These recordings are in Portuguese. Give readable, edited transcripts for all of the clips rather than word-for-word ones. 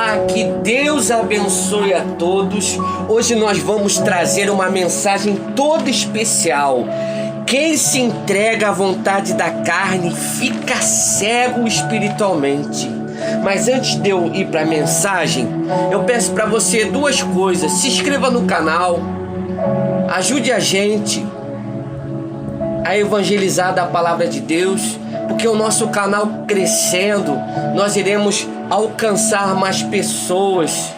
Olá, que Deus abençoe a todos. Hoje nós vamos trazer uma mensagem toda especial. Quem se entrega à vontade da carne fica cego espiritualmente. Mas antes de eu ir para a mensagem, eu peço para você duas coisas. Se inscreva no canal, ajude a gente a evangelizar da palavra de Deus, porque o nosso canal crescendo, nós iremos alcançar mais pessoas,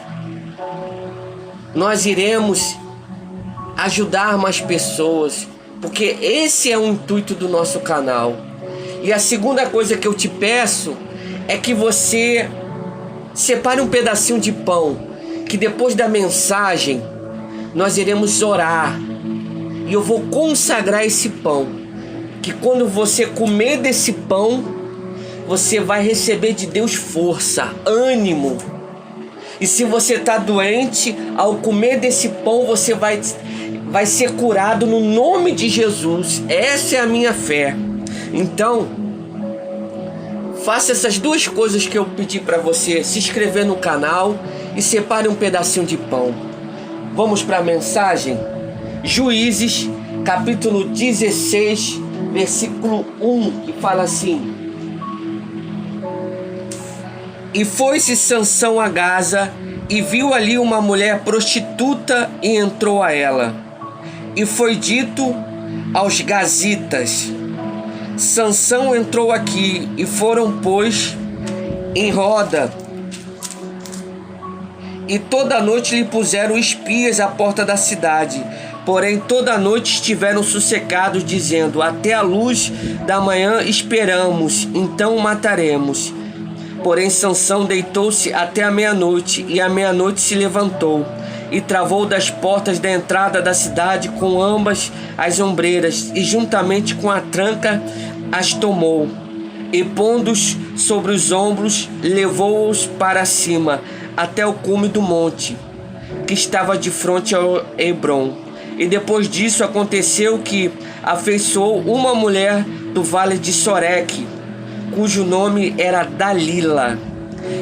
nós iremos ajudar mais pessoas, porque esse é o intuito do nosso canal. E a segunda coisa que eu te peço é que você separe um pedacinho de pão, que depois da mensagem nós iremos orar, e eu vou consagrar esse pão, que quando você comer desse pão, você vai receber de Deus força, ânimo. E se você está doente, ao comer desse pão você vai ser curado no nome de Jesus. Essa é a minha fé. Então, faça essas duas coisas que eu pedi para você: se inscrever no canal e separe um pedacinho de pão. Vamos para a mensagem? Juízes, capítulo 16, versículo 1, que fala assim: E foi-se Sansão a Gaza, e viu ali uma mulher prostituta, e entrou a ela. E foi dito aos gazitas: Sansão entrou aqui. E foram, pois, em roda, e toda noite lhe puseram espias à porta da cidade. Porém toda noite estiveram sossegados, dizendo: até a luz da manhã esperamos, então o mataremos. Porém Sansão deitou-se até a meia-noite, e à meia-noite se levantou, e travou das portas da entrada da cidade com ambas as ombreiras, e juntamente com a tranca as tomou, e pondo-os sobre os ombros, levou-os para cima, até o cume do monte, que estava de frente ao Hebrom. E depois disso aconteceu que afeiçoou uma mulher do vale de Soreque, cujo nome era Dalila.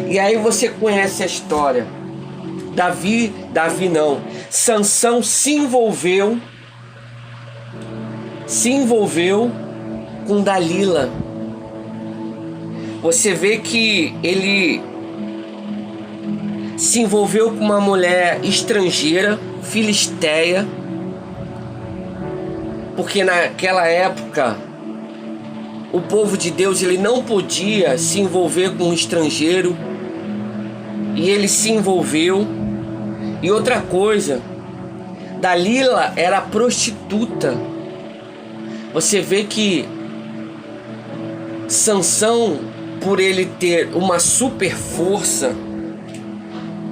E aí você conhece a história. Sansão se envolveu com Dalila. Você vê que ele se envolveu com uma mulher estrangeira, filisteia, porque naquela época o povo de Deus ele não podia se envolver com um estrangeiro, e ele se envolveu. E outra coisa, Dalila era prostituta. Você vê que Sansão, por ele ter uma super força,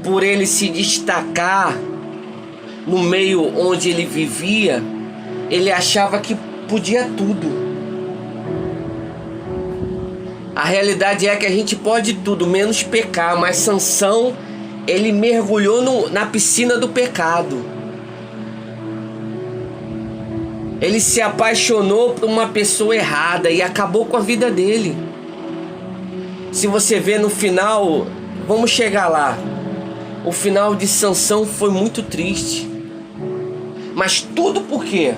por ele se destacar no meio onde ele vivia, ele achava que podia tudo. A realidade é que a gente pode tudo, menos pecar. Mas Sansão, ele mergulhou na piscina do pecado. Ele se apaixonou por uma pessoa errada e acabou com a vida dele. Se você vê no final, vamos chegar lá, o final de Sansão foi muito triste. Mas tudo por quê?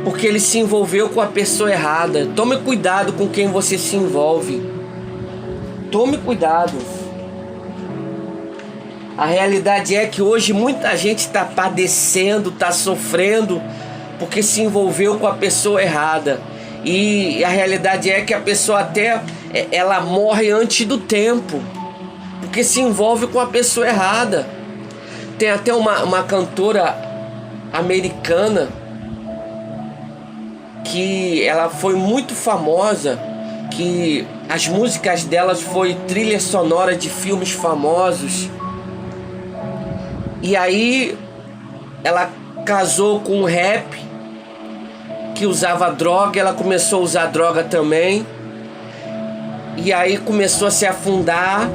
Porque ele se envolveu com a pessoa errada. Tome cuidado com quem você se envolve. Tome cuidado. A realidade é que hoje muita gente está padecendo, está sofrendo, porque se envolveu com a pessoa errada. E a realidade é que a pessoa até ela morre antes do tempo, porque se envolve com a pessoa errada. Tem até uma cantora americana que ela foi muito famosa, que as músicas delas foi trilha sonora de filmes famosos. E aí ela casou com um rap que usava droga, ela começou a usar droga também. E aí começou a se afundar.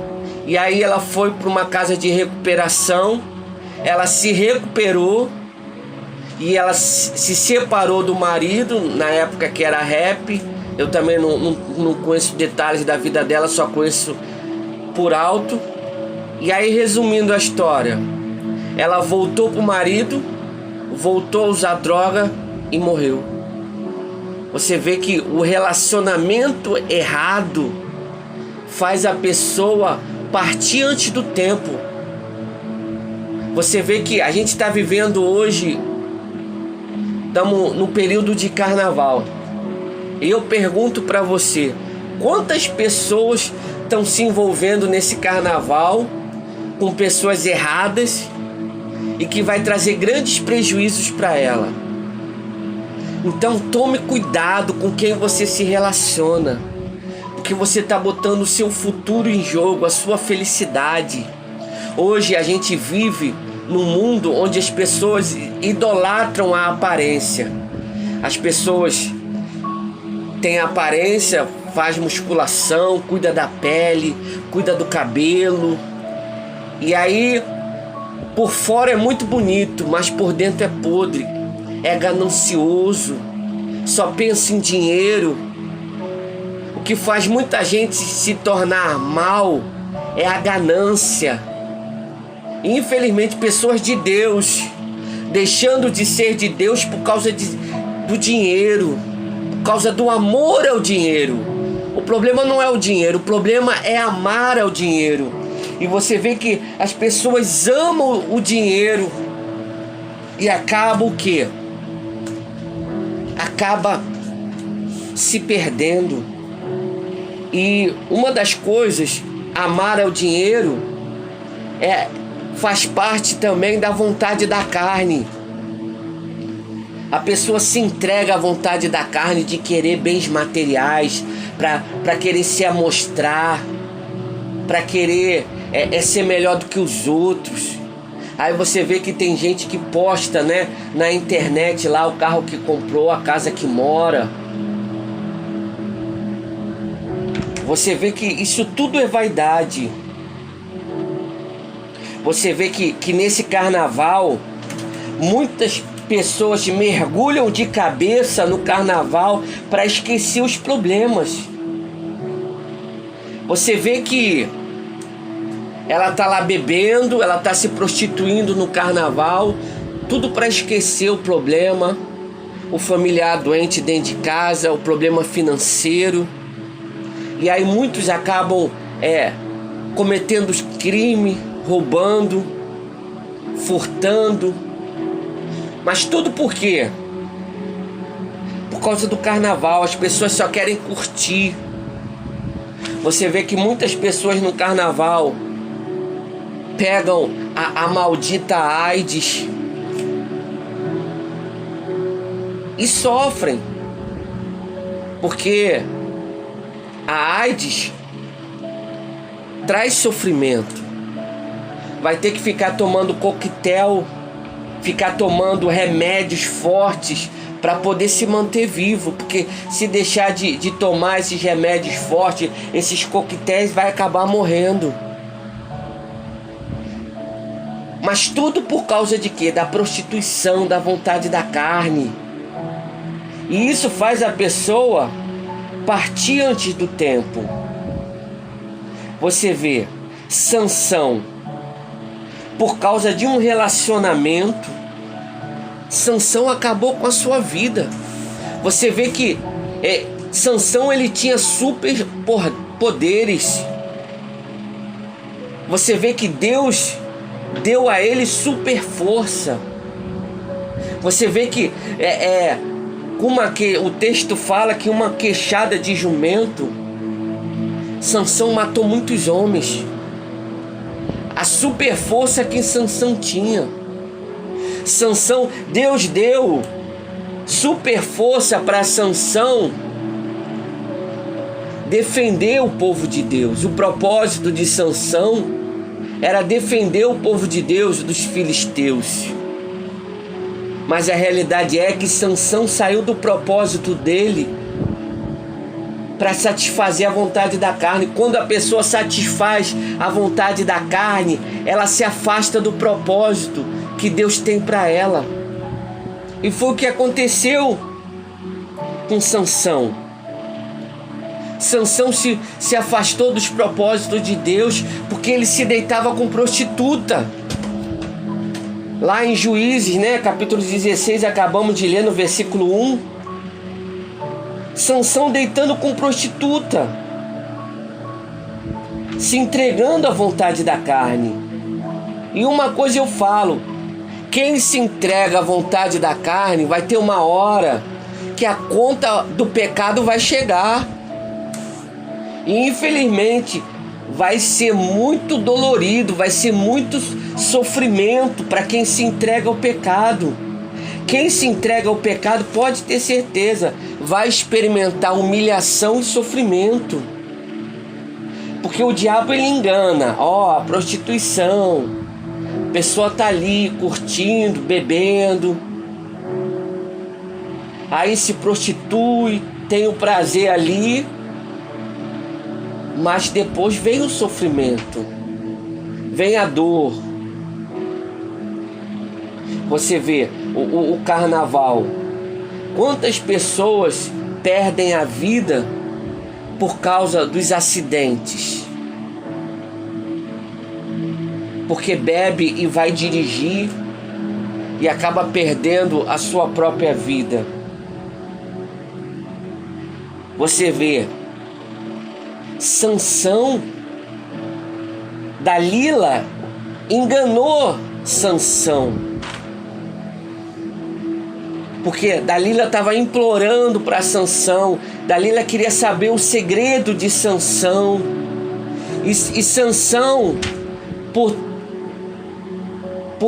E aí ela foi para uma casa de recuperação. Ela se recuperou e ela se separou do marido, na época que era rap. Eu também não conheço detalhes da vida dela, só conheço por alto. E aí, resumindo a história, ela voltou pro marido, voltou a usar droga e morreu. Você vê que o relacionamento errado faz a pessoa partir antes do tempo. Você vê que a gente está vivendo hoje, estamos no período de carnaval. E eu pergunto para você, quantas pessoas estão se envolvendo nesse carnaval com pessoas erradas e que vai trazer grandes prejuízos para ela? Então tome cuidado com quem você se relaciona, porque você está botando o seu futuro em jogo, a sua felicidade. Hoje a gente vive num mundo onde as pessoas idolatram a aparência. As pessoas têm aparência, faz musculação, cuida da pele, cuida do cabelo. E aí, por fora é muito bonito, mas por dentro é podre. É ganancioso, só pensa em dinheiro. O que faz muita gente se tornar mal é a ganância. Infelizmente, pessoas de Deus deixando de ser de Deus por causa do dinheiro, por causa do amor ao dinheiro. O problema não é o dinheiro, o problema é amar ao dinheiro. E você vê que as pessoas amam o dinheiro e acaba o quê? Acaba se perdendo. E uma das coisas, amar ao dinheiro, faz parte também da vontade da carne. A pessoa se entrega à vontade da carne de querer bens materiais, para querer se amostrar, para querer ser melhor do que os outros. Aí você vê que tem gente que posta, né, na internet lá o carro que comprou, a casa que mora. Você vê que isso tudo é vaidade. Você vê que nesse carnaval muitas pessoas mergulham de cabeça no carnaval para esquecer os problemas. Você vê que ela tá lá bebendo, ela tá se prostituindo no carnaval, tudo para esquecer o problema, o familiar doente dentro de casa, o problema financeiro. E aí muitos acabam cometendo crime, roubando, furtando. Mas tudo por quê? Por causa do carnaval. As pessoas só querem curtir. Você vê que muitas pessoas no carnaval pegam a maldita AIDS e sofrem, porque a AIDS traz sofrimento. Vai ter que ficar tomando coquetel, ficar tomando remédios fortes para poder se manter vivo, porque se deixar de tomar esses remédios fortes, esses coquetéis, vai acabar morrendo. Mas tudo por causa de quê? Da prostituição, da vontade da carne. E isso faz a pessoa partir antes do tempo. Você vê, Sansão, por causa de um relacionamento, Sansão acabou com a sua vida. Você vê que Sansão, ele tinha super poderes. Você vê que Deus deu a ele super força. Você vê que o texto fala que uma queixada de jumento, Sansão matou muitos homens. A super força que Sansão tinha. Sansão, Deus deu super força para Sansão defender o povo de Deus. O propósito de Sansão era defender o povo de Deus dos filisteus. Mas a realidade é que Sansão saiu do propósito dele para satisfazer a vontade da carne. Quando a pessoa satisfaz a vontade da carne, ela se afasta do propósito que Deus tem para ela. E foi o que aconteceu com Sansão. Sansão se afastou dos propósitos de Deus porque ele se deitava com prostituta. Lá em Juízes, capítulo 16, acabamos de ler no versículo 1. Sansão deitando com prostituta, se entregando à vontade da carne. E uma coisa eu falo: quem se entrega à vontade da carne vai ter uma hora que a conta do pecado vai chegar. E infelizmente vai ser muito dolorido, vai ser muito sofrimento para quem se entrega ao pecado. Quem se entrega ao pecado, pode ter certeza, vai experimentar humilhação e sofrimento. Porque o diabo ele engana. A prostituição, a pessoa tá ali curtindo, bebendo, aí se prostitui, tem o prazer ali, mas depois vem o sofrimento, vem a dor. Você vê o carnaval, quantas pessoas perdem a vida por causa dos acidentes, porque bebe e vai dirigir e acaba perdendo a sua própria vida. Você vê Sansão, Dalila enganou Sansão, porque Dalila estava implorando para Sansão. Dalila queria saber o segredo de Sansão, e Sansão, por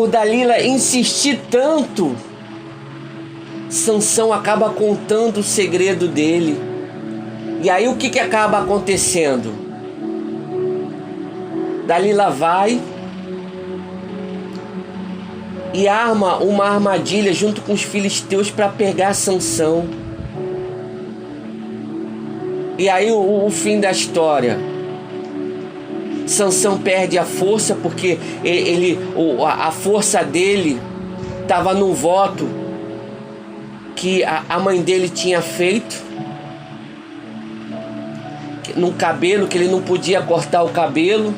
Dalila insistir tanto, Sansão acaba contando o segredo dele. E aí o que acaba acontecendo? Dalila vai e arma uma armadilha junto com os filisteus para pegar Sansão. E aí o fim da história: Sansão perde a força, porque a força dele estava no voto que a mãe dele tinha feito, no cabelo, que ele não podia cortar o cabelo.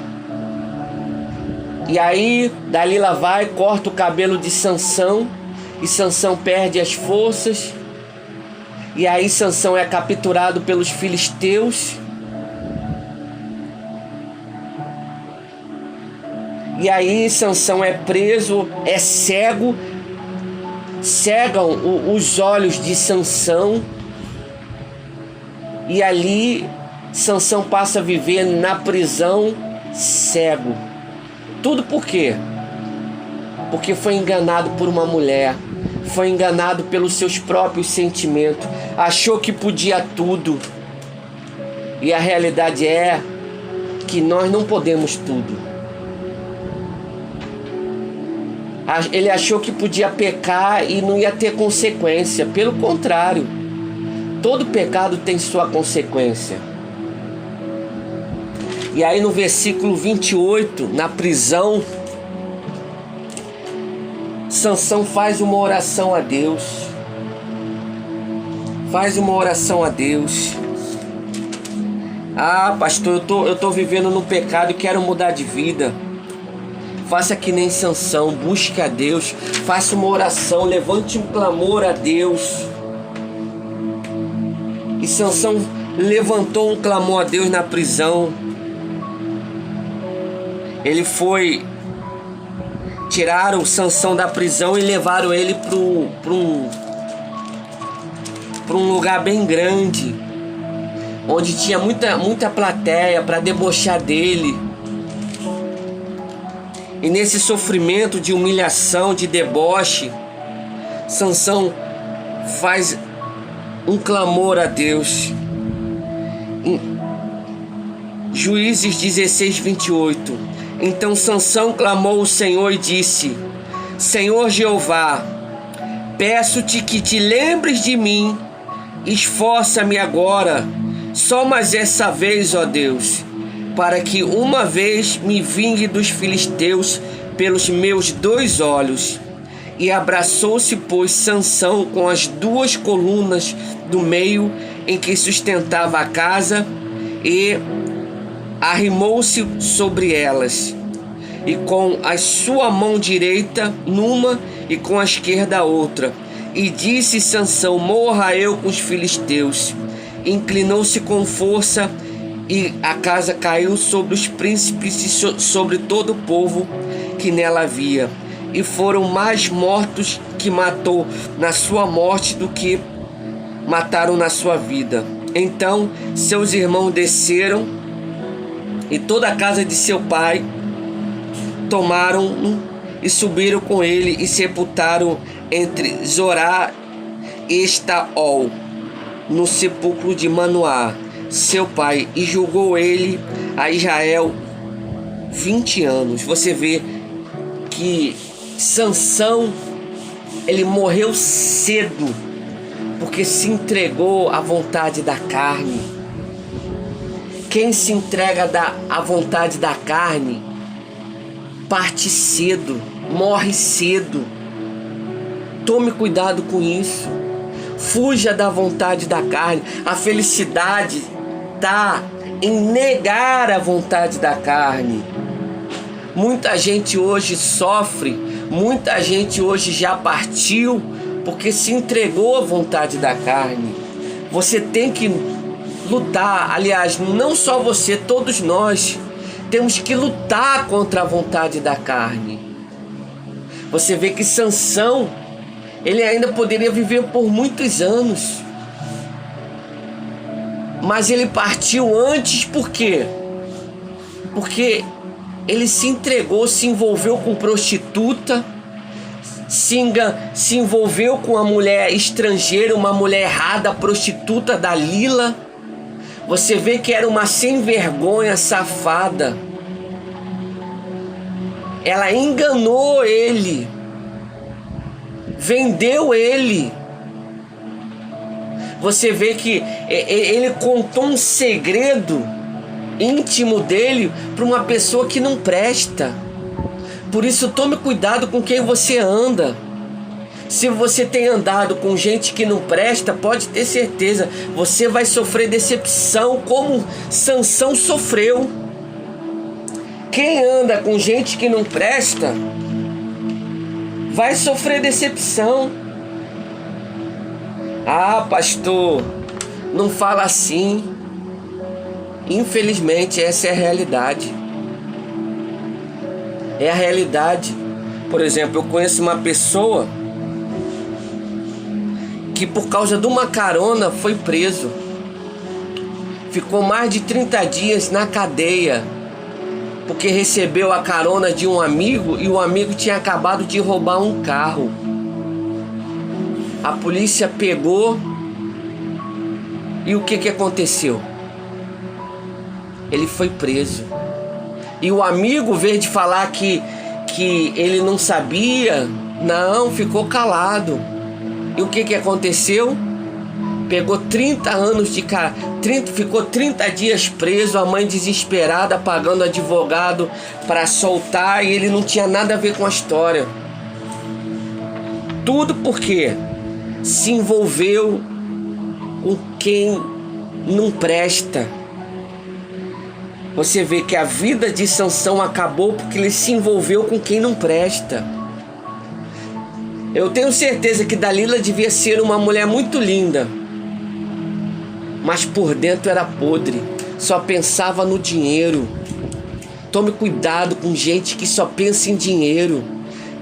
E aí Dalila vai, corta o cabelo de Sansão, e Sansão perde as forças. E aí Sansão é capturado pelos filisteus. E aí Sansão é preso, é cego, cegam os olhos de Sansão. E ali Sansão passa a viver na prisão cego. Tudo por quê? Porque foi enganado por uma mulher, foi enganado pelos seus próprios sentimentos, achou que podia tudo. E a realidade é que nós não podemos tudo. Ele achou que podia pecar e não ia ter consequência. Pelo contrário, todo pecado tem sua consequência. E aí no versículo 28, na prisão, Sansão faz uma oração a Deus. Faz uma oração a Deus. Pastor, eu tô vivendo no pecado e quero mudar de vida. Faça que nem Sansão, busque a Deus, faça uma oração, levante um clamor a Deus. E Sansão levantou um clamor a Deus na prisão. Ele foi, tiraram Sansão da prisão e levaram ele para um lugar bem grande, onde tinha muita plateia para debochar dele. E nesse sofrimento de humilhação, de deboche, Sansão faz um clamor a Deus. Em Juízes 16, 28. Então Sansão clamou ao Senhor e disse: Senhor Jeová, peço-te que te lembres de mim, esforça-me agora, só mais essa vez, ó Deus, para que uma vez me vingue dos filisteus pelos meus 2 olhos. E abraçou-se, pois, Sansão com as 2 colunas do meio em que sustentava a casa, e arrimou-se sobre elas, e com a sua mão direita numa e com a esquerda outra, e disse Sansão: morra eu com os filisteus. Inclinou-se com força, e a casa caiu sobre os príncipes e sobre todo o povo que nela havia, e foram mais mortos que matou na sua morte do que mataram na sua vida. Então seus irmãos desceram, e toda a casa de seu pai tomaram e subiram com ele e sepultaram entre Zorá e Estaol, no sepulcro de Manoá, seu pai, e julgou ele a Israel 20 anos. Você vê que Sansão, ele morreu cedo, porque se entregou à vontade da carne. Quem se entrega à vontade da carne parte cedo, morre cedo. Tome cuidado com isso. Fuja da vontade da carne. A felicidade está em negar a vontade da carne. Muita gente hoje sofre, muita gente hoje já partiu porque se entregou à vontade da carne. Você tem que lutar. Aliás, não só você, todos nós temos que lutar contra a vontade da carne. Você vê que Sansão, ele ainda poderia viver por muitos anos, mas ele partiu antes. Por quê? Porque ele se entregou, se envolveu com prostituta, se envolveu com uma mulher estrangeira, uma mulher errada, a prostituta Dalila. Você vê que era uma sem vergonha, safada. Ela enganou ele, vendeu ele. Você vê que ele contou um segredo íntimo dele para uma pessoa que não presta. Por isso, tome cuidado com quem você anda. Se você tem andado com gente que não presta, pode ter certeza, você vai sofrer decepção, como Sansão sofreu. Quem anda com gente que não presta vai sofrer decepção. Ah, pastor, não fala assim. Infelizmente, essa é a realidade. É a realidade. Por exemplo, eu conheço uma pessoa que por causa de uma carona foi preso. Ficou mais de 30 dias na cadeia, porque recebeu a carona de um amigo e o amigo tinha acabado de roubar um carro. A polícia pegou e o que aconteceu? Ele foi preso. E o amigo, em vez de falar que ele não sabia, não, ficou calado. E o que aconteceu? Pegou 30 anos de ficou 30 dias preso, a mãe desesperada pagando advogado para soltar, e ele não tinha nada a ver com a história. Tudo porque se envolveu com quem não presta. Você vê que a vida de Sansão acabou porque ele se envolveu com quem não presta. Eu tenho certeza que Dalila devia ser uma mulher muito linda, mas por dentro era podre, só pensava no dinheiro. Tome cuidado com gente que só pensa em dinheiro,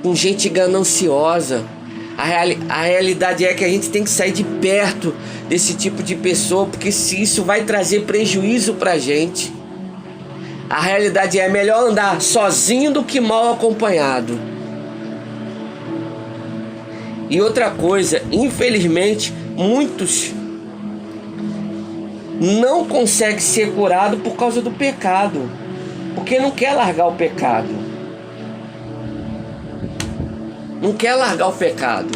com gente gananciosa. A realidade é que a gente tem que sair de perto desse tipo de pessoa, porque se isso vai trazer prejuízo pra gente. A realidade é melhor andar sozinho do que mal acompanhado. E outra coisa, infelizmente, muitos não conseguem ser curados por causa do pecado, porque não quer largar o pecado. Não quer largar o pecado.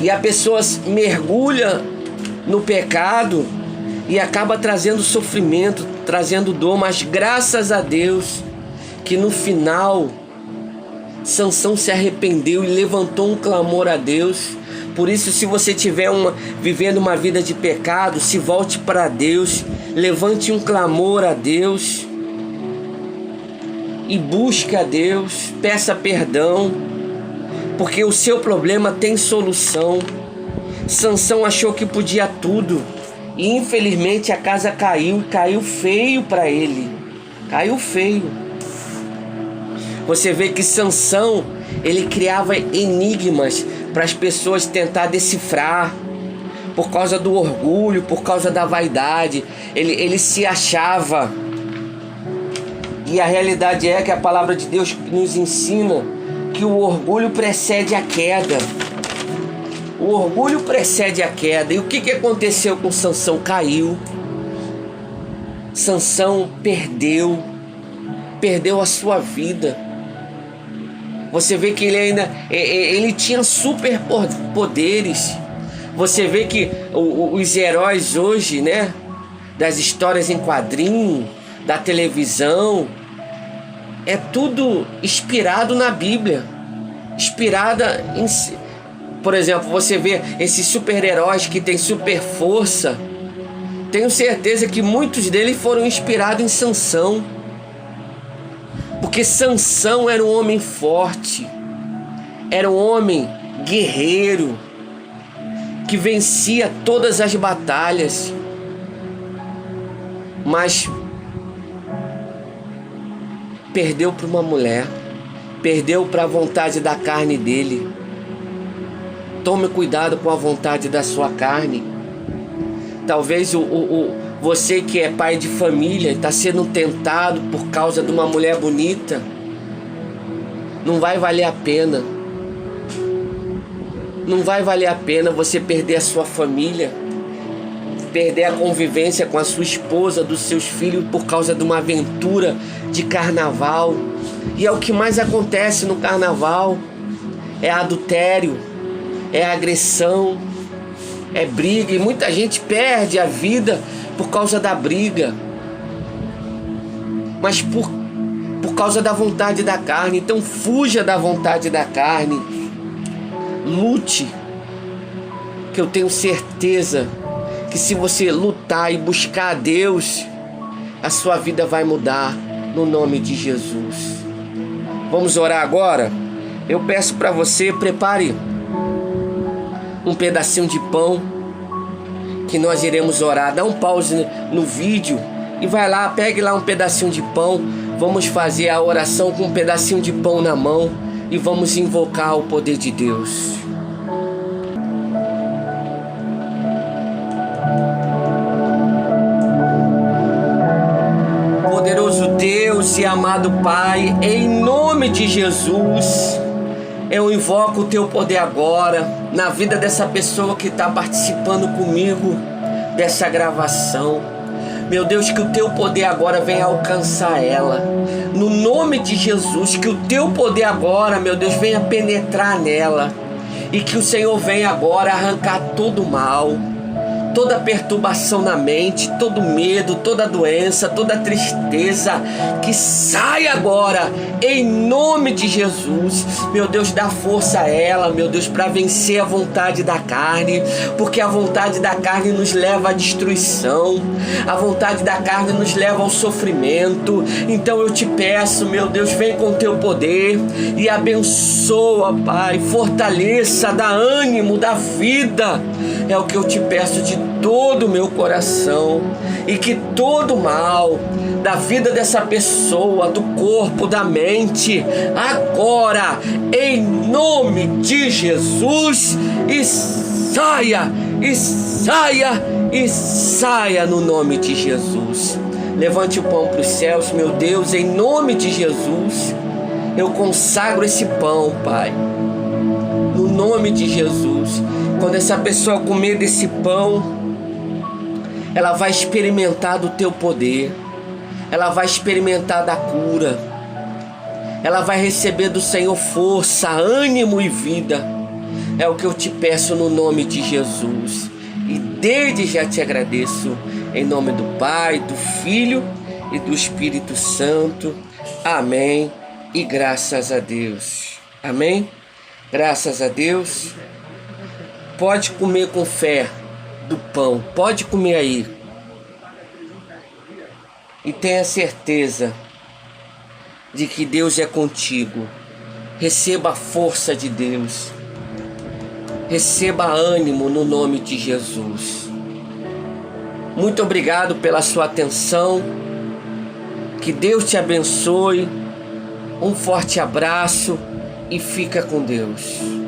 E a pessoa mergulha no pecado e acaba trazendo sofrimento, trazendo dor, mas graças a Deus que no final Sansão se arrependeu e levantou um clamor a Deus. Por isso, se você estiver vivendo uma vida de pecado, se volte para Deus, levante um clamor a Deus e busque a Deus, peça perdão, porque o seu problema tem solução. Sansão achou que podia tudo e infelizmente a casa caiu feio para ele, caiu feio. Você vê que Sansão, ele criava enigmas para as pessoas tentar decifrar, por causa do orgulho, por causa da vaidade. Ele se achava. E a realidade é que a palavra de Deus nos ensina que o orgulho precede a queda. O orgulho precede a queda. E o que aconteceu com Sansão? Caiu. Sansão perdeu a sua vida. Você vê que ele tinha superpoderes. Você vê que os heróis hoje, né, das histórias em quadrinho, da televisão, é tudo inspirado na Bíblia. Inspirada em... Por exemplo, você vê esses super-heróis que têm super força. Tenho certeza que muitos deles foram inspirados em Sansão. Porque Sansão era um homem forte, era um homem guerreiro, que vencia todas as batalhas. Mas perdeu para uma mulher, perdeu para a vontade da carne dele. Tome cuidado com a vontade da sua carne. Talvez você que é pai de família está sendo tentado por causa de uma mulher bonita. Não vai valer a pena. Não vai valer a pena você perder a sua família, perder a convivência com a sua esposa, dos seus filhos, por causa de uma aventura de carnaval. E é o que mais acontece no carnaval. É adultério, é agressão, é briga. E muita gente perde a vida por causa da briga, mas por causa da vontade da carne. Então fuja da vontade da carne, lute, que eu tenho certeza que se você lutar e buscar a Deus, a sua vida vai mudar, no nome de Jesus. Vamos orar agora? Eu peço para você, prepare um pedacinho de pão, que nós iremos orar. Dá um pause no vídeo e vai lá, pegue lá um pedacinho de pão. Vamos fazer a oração com um pedacinho de pão na mão e vamos invocar o poder de Deus. Poderoso Deus e amado Pai, em nome de Jesus, eu invoco o teu poder agora na vida dessa pessoa que está participando comigo dessa gravação. Meu Deus, que o teu poder agora venha alcançar ela. No nome de Jesus, que o teu poder agora, meu Deus, venha penetrar nela. E que o Senhor venha agora arrancar todo o mal, toda perturbação na mente, todo medo, toda doença, toda tristeza, que saia agora, em nome de Jesus. Meu Deus, dá força a ela, meu Deus, para vencer a vontade da carne, porque a vontade da carne nos leva à destruição, a vontade da carne nos leva ao sofrimento. Então eu te peço, meu Deus, vem com teu poder e abençoa, Pai, fortaleça, dá ânimo, dá vida. É o que eu te peço de todo o meu coração, e que todo mal da vida dessa pessoa, do corpo, da mente, agora, em nome de Jesus, e saia, e saia, e saia no nome de Jesus. Levante o pão para os céus, meu Deus, em nome de Jesus. Eu consagro esse pão, Pai, no nome de Jesus. Quando essa pessoa comer desse pão, ela vai experimentar do teu poder, ela vai experimentar da cura, ela vai receber do Senhor força, ânimo e vida. É o que eu te peço no nome de Jesus, e desde já te agradeço, em nome do Pai, do Filho e do Espírito Santo. Amém e graças a Deus. Amém? Graças a Deus. Pode comer com fé do pão, pode comer aí. E tenha certeza de que Deus é contigo. Receba a força de Deus. Receba ânimo no nome de Jesus. Muito obrigado pela sua atenção. Que Deus te abençoe. Um forte abraço e fica com Deus.